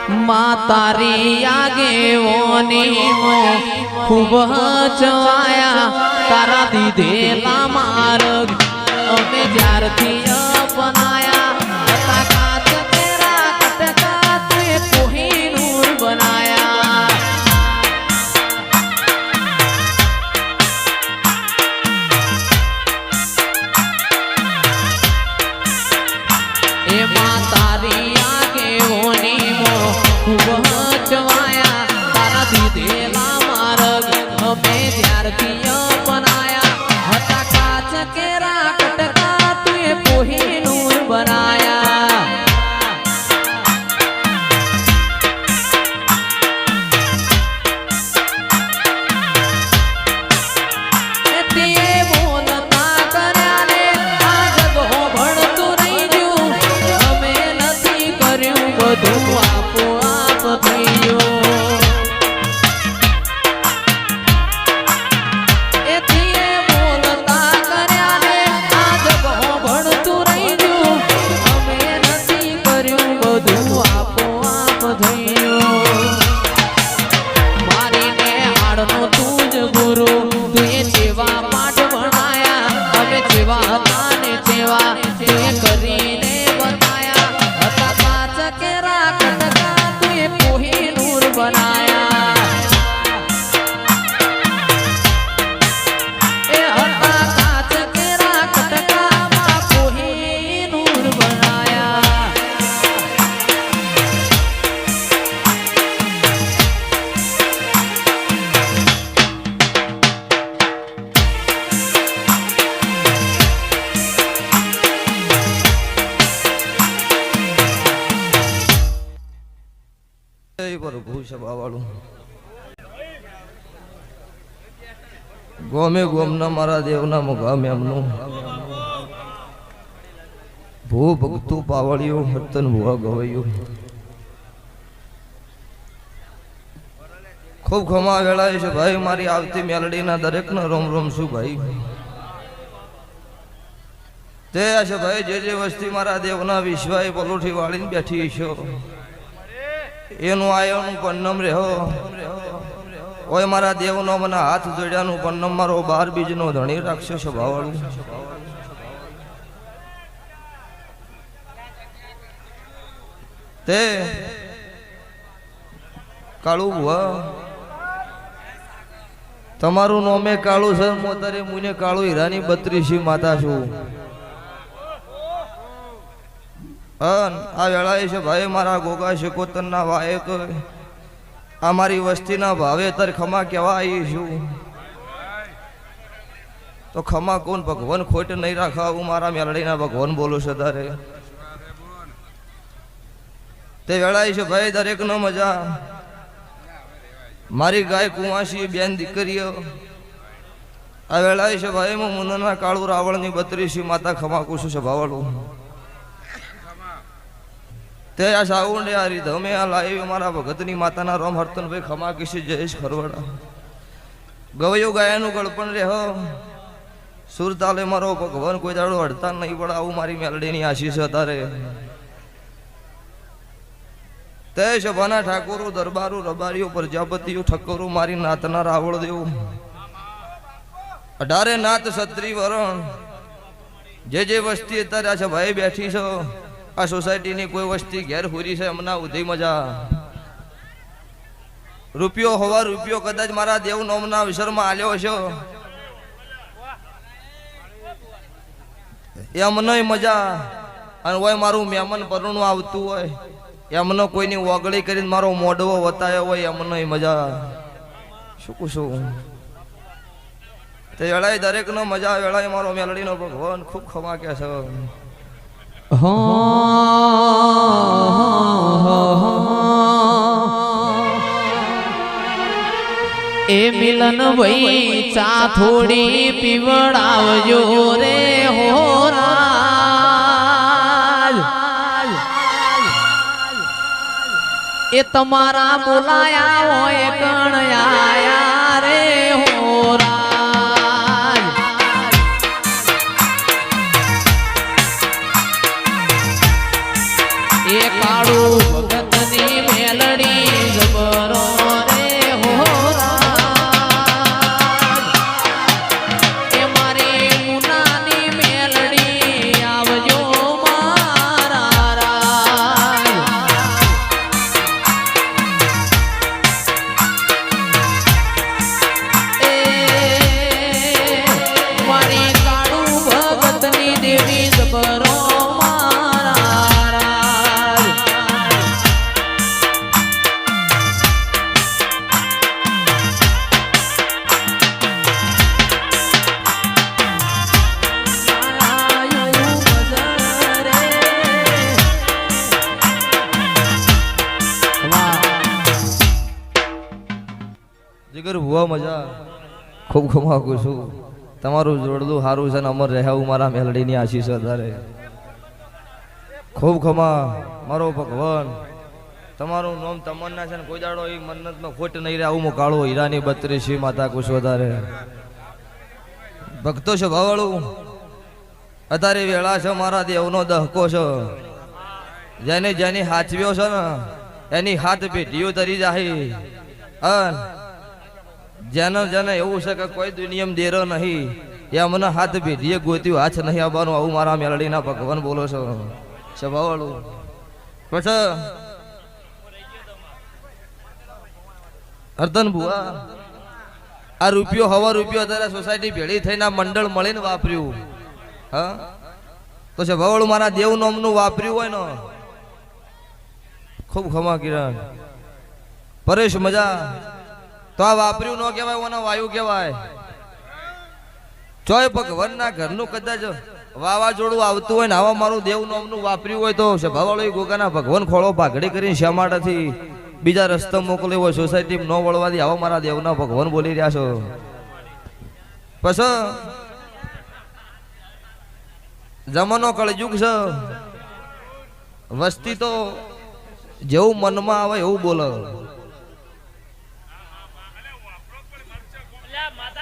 तारी आगे खूब चवाया तारा दीधेला मार्ग अमे ज्यारथी अपनाया काच तेरा कटका तुए कोहिनूर बनाया ए मां तारी आगे खूब चवाया तारा दीधेला मार्ग अमे ज्यारथी अपनाया हटा काच केरा कटका तुए कोहिनूर बनाया गोमे गोमना मारा देवना मुगामे अमनो भू भक्तु पावड़ियो हतन भुआ गवयो खूब खमा वेळाए छे भाई मारी आवती मेलडी ना दरेक ना रोम रोम छू भाई ते आशे भाई जे वस्ती मारा देवना विश्वाए पलोठी वाळीने बैठी छो एनु आयोनु पन्नम रेहो ओय मारा देवनो मने हाथ जोड्यानु पन्नम मारो 12 बीजनो धणी राक्षस स्वभाववाळो ते काळू हुआ तमारू नोमे काळू सर मोतरे मुने काळू हीरानी 32 माता छु अन आ वेळाए छे भाई मारा गोगा शकोतरना वायक आमारी वस्तीना भावे तर खमा केवा आई छू तो खमा कोण भगवान खोट नहीं राखा हूँ मारा मेलडीना भगवान बोलो सदारे ते वेळाए छे भाई दरेक नो मजा मारी गाय कुंवासी बेन दीकरीओ आ वेळाए छे भाई मो मुनना काळू रावणनी 32 माता खमा कुसु स्वभाववाळो ते आ साउंड यारी धमे आ लाइव मारा भगतनी माताना रोम हरतन भाई खमा किसी जयेश खरवड़ा गवयो गायनु गळपण रे हो सुरताले मारो भगवान कोई दाड़ो हड़ता नहीं पड़ा आऊ मारी मेलडीनी आशीष तारे ते शबाना ठाकुरो दरबारू रबारियो प्रजापतियो ठक्करो मारी नातना रावण देव 18 नाथ क्षत्रिय वरण जे वस्ती अत्यारे आ भाई बैठी छो आ सोसायटी नी कोई वस्ती घेर हुरी से हमना उधी मजा रुपयो हवा रुपयो कदाच मारा देव नोमना विसर में आल्यो छो एमनो मजा अने ओय मारू मेमन परણું आवतुं होय एमनो कोईनी ओगળી કરીને मारो मोडवो वतायो होय एमनो मजा શું કુશું તે વેળાએ દરેક નો મજા વેળાએ મારો મેલડીનો ભગવાન ખૂબ ખમા કે છે ए मिलन भई चा थोड़ी पीवड़ावजो रे हो ए तमारा बोलाया होय कण आया रे हो ए काळू भगतनी मेल કરો મારા જીગર હુવા મજા ખૂબ ખૂબ માગું છું તમારું જોડલું સારું છે ને અમર રહેવું મારા મેલડીની આશીષ વધારે ખૂબ ખમા મારો ભગવાન તમારું નામ તમન્ના છે ને કોઈ દાડો એ મન્નતમાં ખોટ નહીં રહે આવું હું કાળો હીરાની 32 માતા કુશ વધારે ભક્તો છે ભાવાળું અત્યારે વેળા છે મારા દેવનો દહકો છે જેને જેની હાચવ્યો છે ને એની હાથ પેઢીઓ તરી જાય જેને જેને એવું છે કે કોઈ દુનિયામાં દેરો નહીં એ મને હાથ પેઢીએ ગોત્યું હાથ નહીં આવવાનું આવું મારા મેલડીના ભગવાન બોલો છો સ્વભાવવાળું પછી હરતન ભુવા આ રૂપિયો હવા રૂપિયો અત્યારે સોસાયટી ભેળી થઈને આ મંડળ મળીને વાપર્યું હા તો સ્વભાવવાળું મારા દેવ નામનું વાપર્યું હોય ને ખૂબ ખમા કિરણ પરેશ મજા તો આ વાપર્યું ન કહેવાય ઓના વાયુ કહેવાય ચોય ભગવાનના ઘરનું કદાચ વાવાઝોડું આવતું હોય ને આવા મારું દેવ નામનું વાપર્યું હોય તો સભાવાળો ગોગાના ભગવાન ખોળો ભાગડી કરીને શ્યામાટાથી બીજા રસ્તા મોકલ્યો હોય સોસાયટી ન વળવાથી આવા મારા દેવના ભગવાન બોલી રહ્યા છો પછી જમાનો કળયુગ છે વસ્તી તો જેવું મનમાં આવે એવું બોલે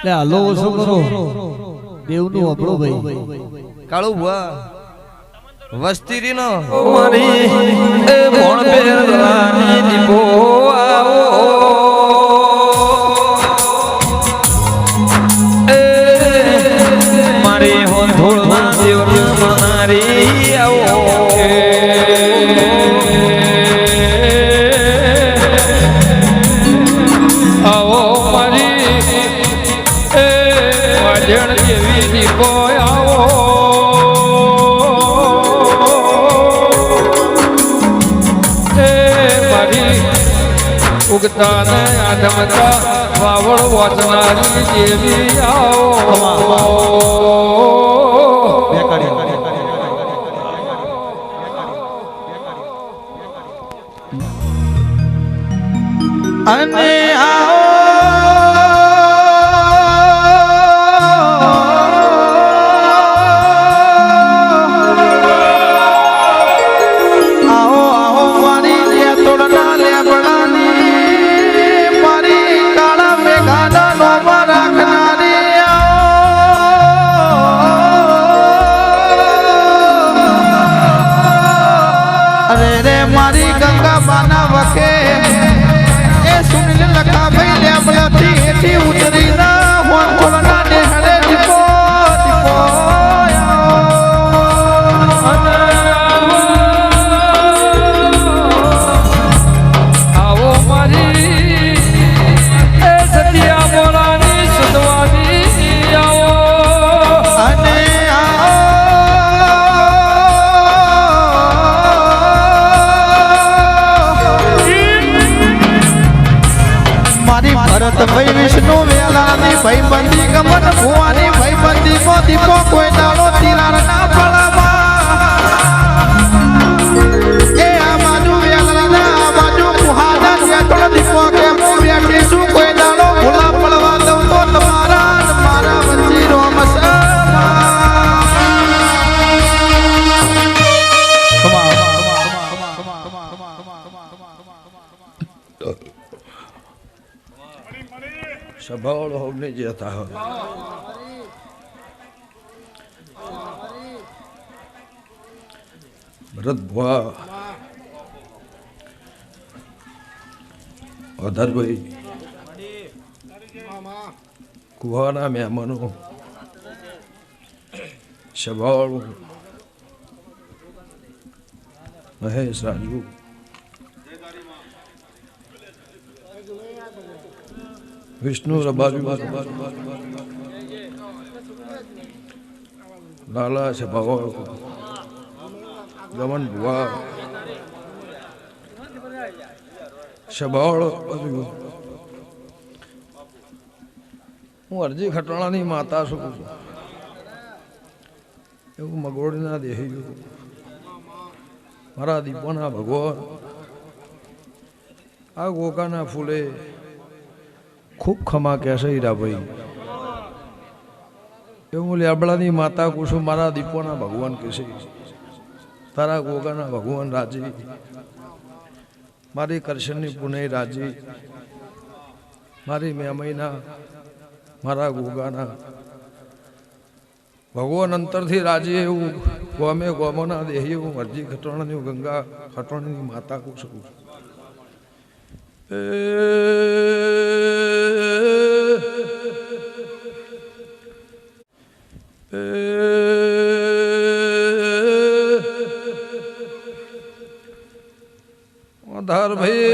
લે હાલો ઓછો કરો દેવનું આપણો ભાઈ કાળુ ભુવા વસ્તી રી નો મારી એ મોણ પહેરવાની દીપો આવો એ મારી હોંધોળમાં દેવ મનારી આવો આવો મારી એ વાજણ જેવી દીપો આવો ઉગતા ને આધમતા વાવળ વાચનારી જેવી આવો અને આવો મારી ગંગા બાના વખે એ સુનિલ લખા ભાઈ લેબલાથી એથી ઉતરી ના હોન કોલના ને હરે દીપો દીપો આવો મારી એ સતિયા બોલાની સુધવાની આવો અને ભરત ભાઈ વિષ્ણુ વેલાની ભાઈ બંદી ગમન ભુવાની ભાઈ બંદી કો દીપો કોઈ દાડો તિરાર ના પડાવા એ આ બાજુ વેલાના આ બાજુ કુહાડા નેતળ દીપો કે હું બેઠી છું કોઈ દાડો ભૂલા પડવા દઉં તો મારા વચ્ચે રોમ સ્વભાવવાળો હોમને જે હતા ભરત ભુવા અધરભાઈ કુવાના મહેમાનો સ્વભાવવાળું મહેશ રાજુ વિષ્ણુ રબાજુ લાલા છે ભગવાન ગમન ભુવા સભાળ હું અરજી ખટવાણાની માતા છું એવું મગોળના દેહી ગયું મારા દીપોના ભગવાન આ ગોકાના ફૂલે ખૂબ ખમા કહેશે હીરાભાઈ એવું લેબડાની માતા કુશું મારા દીપોના ભગવાન કહેશે તારા ગોગાના ભગવાન રાજી મારી કરશનની પુનઃ રાજી મારી મેમઈના મારા ગોગાના ભગવાન અંતરથી રાજી એવું ગોમે ગોમોના દેહી એવું અરજી ખટવાણાની ગંગા ખટવાણીની માતા કુશું ધાર ભાઈ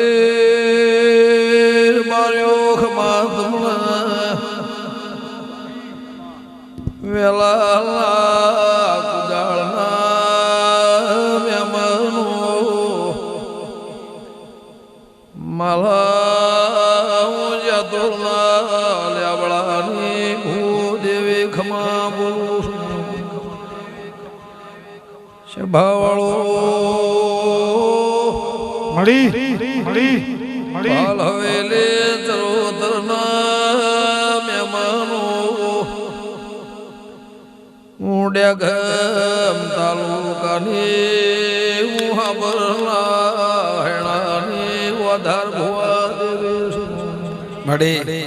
માર્યો ખમા તમને વેલા કુદાળના મેમનો માલા યાદોના લેબડાની ભૂદેવી ખમા બોલું સભાવાળો મળી હાલ હવેલે ચરોતરના મહેમાનો ઉડ્યા ગમ તાલુકાની ઉહાબરના હેણાની વધાર ભુવા દેવે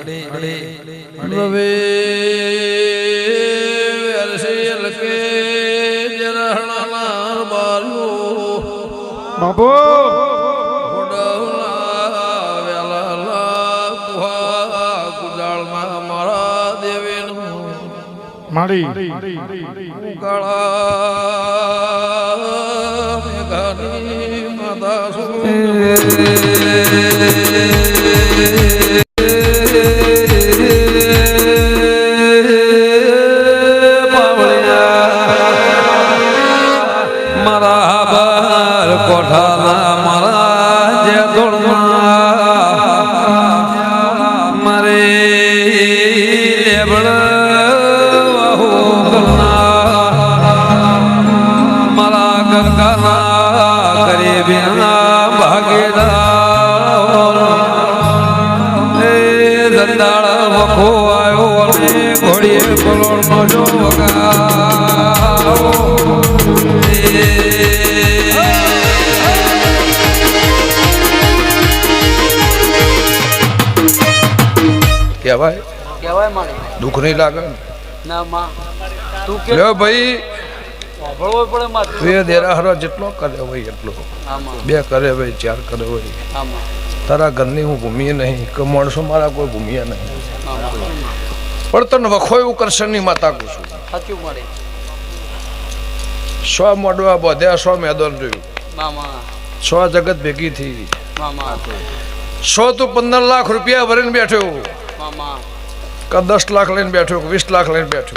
રવે વેરસેલ કે જરહણાના બાલ્યો બાબુ મળી કાળા મેઘાની માતા મારા બાર કોઠાના મારા જે દોડમાં મારે લેબડા મારા ગંગાના કરે બેના ભાગેદાર એ દંડાળ વખો આવ્યો અને ઘોડીએ કલોડનો જો વગાડો કહેવાય મારે દુઃખ નહીં લાગે ના માં તું કે ભાઈ દેરાહરો જેટલો કરે હોય એટલો બે કરે હોય ચાર કરે હોય તારા ઘરની હું ભૂમિએ નહીં કે માણસો મારા કોઈ ભૂમિએ નહીં પણ તને વખો એવું કરશનની માતા કહું છું સો મોડવા બોધ્યા સો મેદાન જોયું સો જગત ભેગી થઈ 100 તો 15 લાખ રૂપિયા ભરીને બેઠો કે 10 લાખ લઈને બેઠો કે 20 લાખ લઈને બેઠો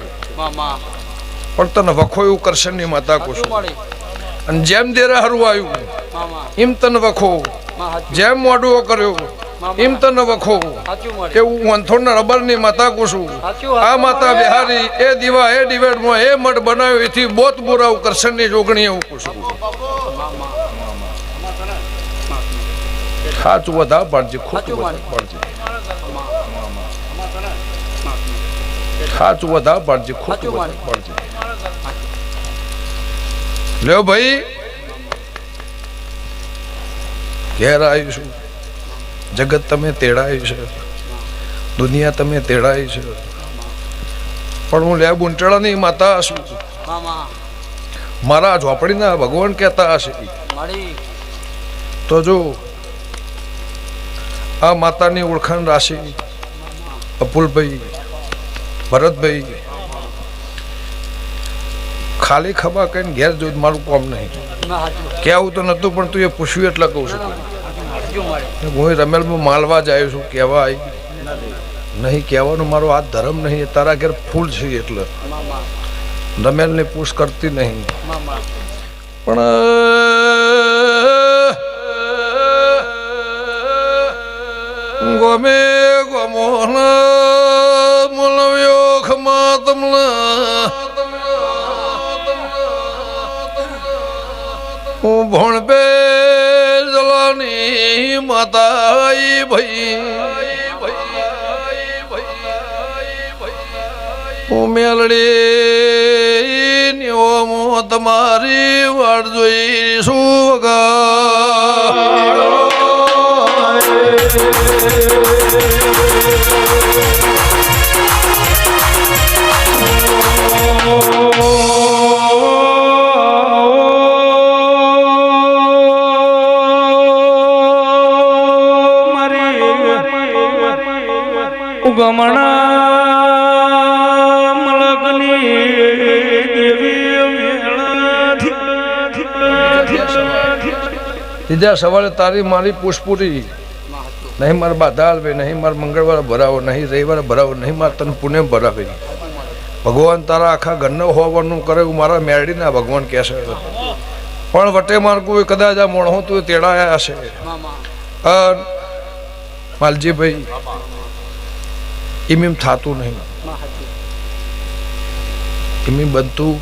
પણ તને વખો એવું કરશનની માતા કહું છું અને જેમ દેરા હારું આવ્યું એમ તને વખો જેમ મોઢું કર્યો એમ તને વખો એવું વંથોડના રબરની માતા કહું છું આ માતા બિહારી એ દીવા એ ડિબેટમાં એ મઠ બનાવ્યો એથી બોત બુરાવ કરશનની જોગણી એવું કહું છું સાચું વધારે પાડજે ખોટું પાડજે સાચું વધારે પાડજે ખોટું પાડજે લ્યો ભાઈ ઘેર આવ્યું છું જગત તમે તેડાયું છે દુનિયા તમે તેડાઈ છે પણ હું લે બુંટળાની માતા છું મારા ઝોપડીના ભગવાન કહેતા હશે તો જો આ માતાની ઓળખાણ રાશિ અપુલભાઈ ભરતભાઈ ખાલી ખભા કહીને ઘેર જોઈ મારું કામ નહીં કહેવું તો નતું પણ તું એ પૂછ્યું એટલે કહું છું હું રમેલમાં માલવા જ આવ્યો છું કહેવા નહીં કહેવાનું મારો આ ધર્મ નહીં તારા ઘેર ફૂલ છે એટલે રમેલને પૂછ કરતી નહીં પણ મુલવ્યો ખમા તમલા હું ભણ પે જલાની માતાઈ ભાઈ હું મેલડી નિયમો તમારી વાટ જોઈ શું ત્રીજા સવારે તારી મારી પુષ્પુરી નહીં મારે બાધા હાલવે નહીં મારે મંગળવારે ભરાવો નહીં રવિવારે ભરાવો નહીં મારે તને પુણે ભરાવે ભગવાન તારા આખા ઘરને હોવાનું કરે એવું મારા મેરડીના ભગવાન કહેશે પણ વટે માર્ગું કદાચ આ મોણું તું તેડાયા હશે માલજીભાઈ એમ થતું નહીં એમ બનતું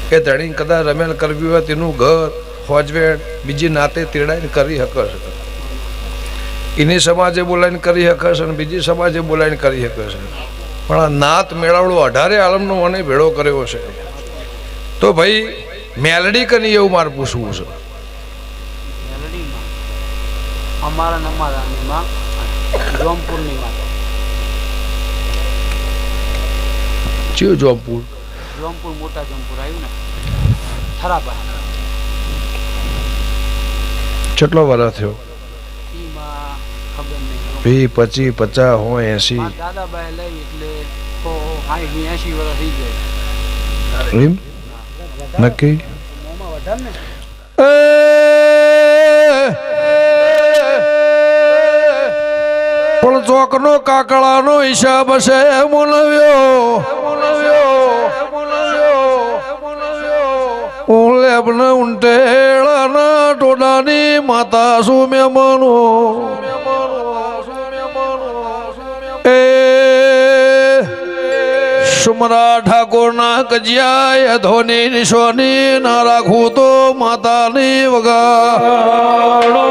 કે ધણી કદાચ રમેલ કરવી હોય તેનું ઘર ફોજવેટ બીજી નાતે તેડાઈને કરી શકશે એની સમાજે બોલાવીને કરી શકશે અને બીજી સમાજે બોલાવીને કરી શકશે પણ આ નાત મેળાવડો 18 આલમનો મને ભેળો કર્યો છે તો ભાઈ મેલડી કની એવું મારે પૂછવું છે ચિયો જોમપુર મોટા જોમપુર આવ્યું ને થરાબા કેટલો વાર થયો 20, 25, 50, 80 દાદાભાઈ લઈ એટલે 80 વર્ષ થઈ જાય એમ નક્કી પણ ચોકનો કાકડાનો હિસાબ છે મુલવ્યો હું લેબને ઉંટેળાના ટોડાની માતા શું મેમનો એ સુમરા ઠાકોરના કજિયા ધોની નિશોની ના રાખું તો માતાની વગાડો